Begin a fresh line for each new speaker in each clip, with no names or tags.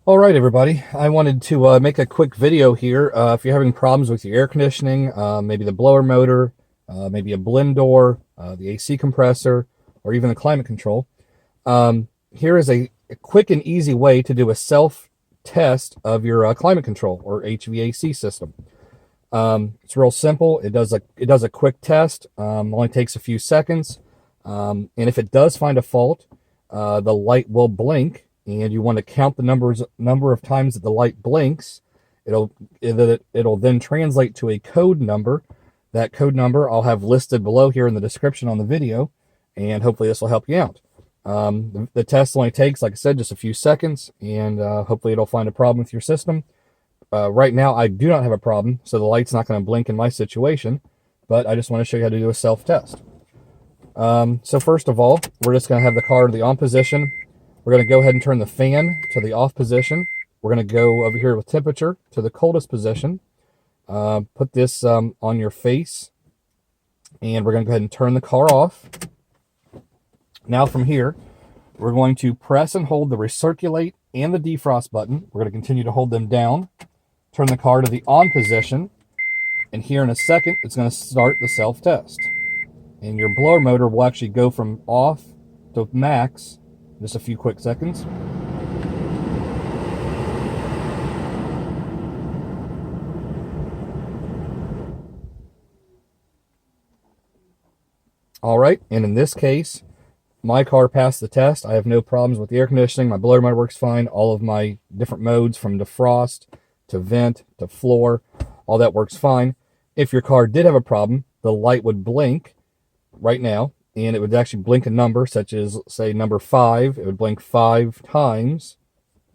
All right, everybody. I wanted to make a quick video here. If you're having problems with your air conditioning, maybe the blower motor, maybe a blend door, the AC compressor, or even the climate control, here is a quick and easy way to do a self-test of your climate control or HVAC system. It's real simple. It does a quick test. Only takes a few seconds. And if it does find a fault, the light will blink. And you want to count the number of times that the light blinks. It'll then translate to a code number. That code number I'll have listed below here in the description on the video, and hopefully this will help you out. The test only takes, like I said, just a few seconds, and hopefully it'll find a problem with your system. Right now I do not have a problem, so the light's not going to blink in my situation, but I just want to show you how to do a self-test. So first of all, we're just going to have the car in the on position. We're going to go ahead and turn the fan to the off position. We're going to go over here with temperature to the coldest position. Put this on your face. And we're going to go ahead and turn the car off. Now from here, we're going to press and hold the recirculate and the defrost button. We're going to continue to hold them down. Turn the car to the on position. And here in a second, it's going to start the self-test. And your blower motor will actually go from off to max. Just a few quick seconds. All right, and in this case, my car passed the test. I have no problems with the air conditioning. My blower motor works fine. All of my different modes from defrost to vent to floor, all that works fine. If your car did have a problem, the light would blink right now. And it would actually blink a number, such as, say, number 5. It would blink 5 times,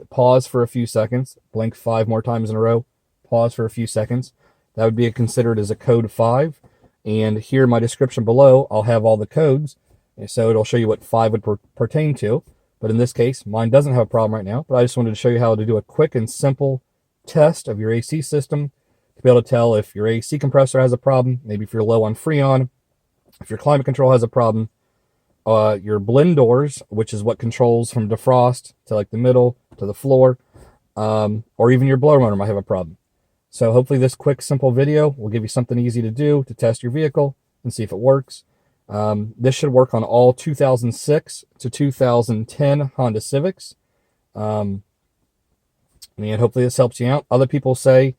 pause for a few seconds, blink 5 more times in a row, pause for a few seconds. That would be considered as a code 5. And here in my description below, I'll have all the codes. So it'll show you what 5 would pertain to. But in this case, mine doesn't have a problem right now. But I just wanted to show you how to do a quick and simple test of your AC system to be able to tell if your AC compressor has a problem, maybe if you're low on Freon, if your climate control has a problem, your blend doors, which is what controls from defrost to like the middle to the floor, or even your blower motor might have a problem. So hopefully this quick, simple video will give you something easy to do to test your vehicle and see if it works. This should work on all 2006 to 2010 Honda Civics. And hopefully this helps you out. Other people say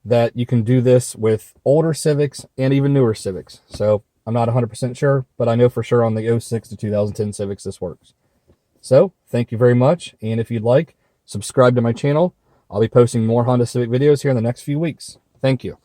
that you can do this with older Civics and even newer Civics. So I'm not 100% sure, but I know for sure on the 06 to 2010 Civics this works. So, thank you very much, and if you'd like, subscribe to my channel. I'll be posting more Honda Civic videos here in the next few weeks. Thank you.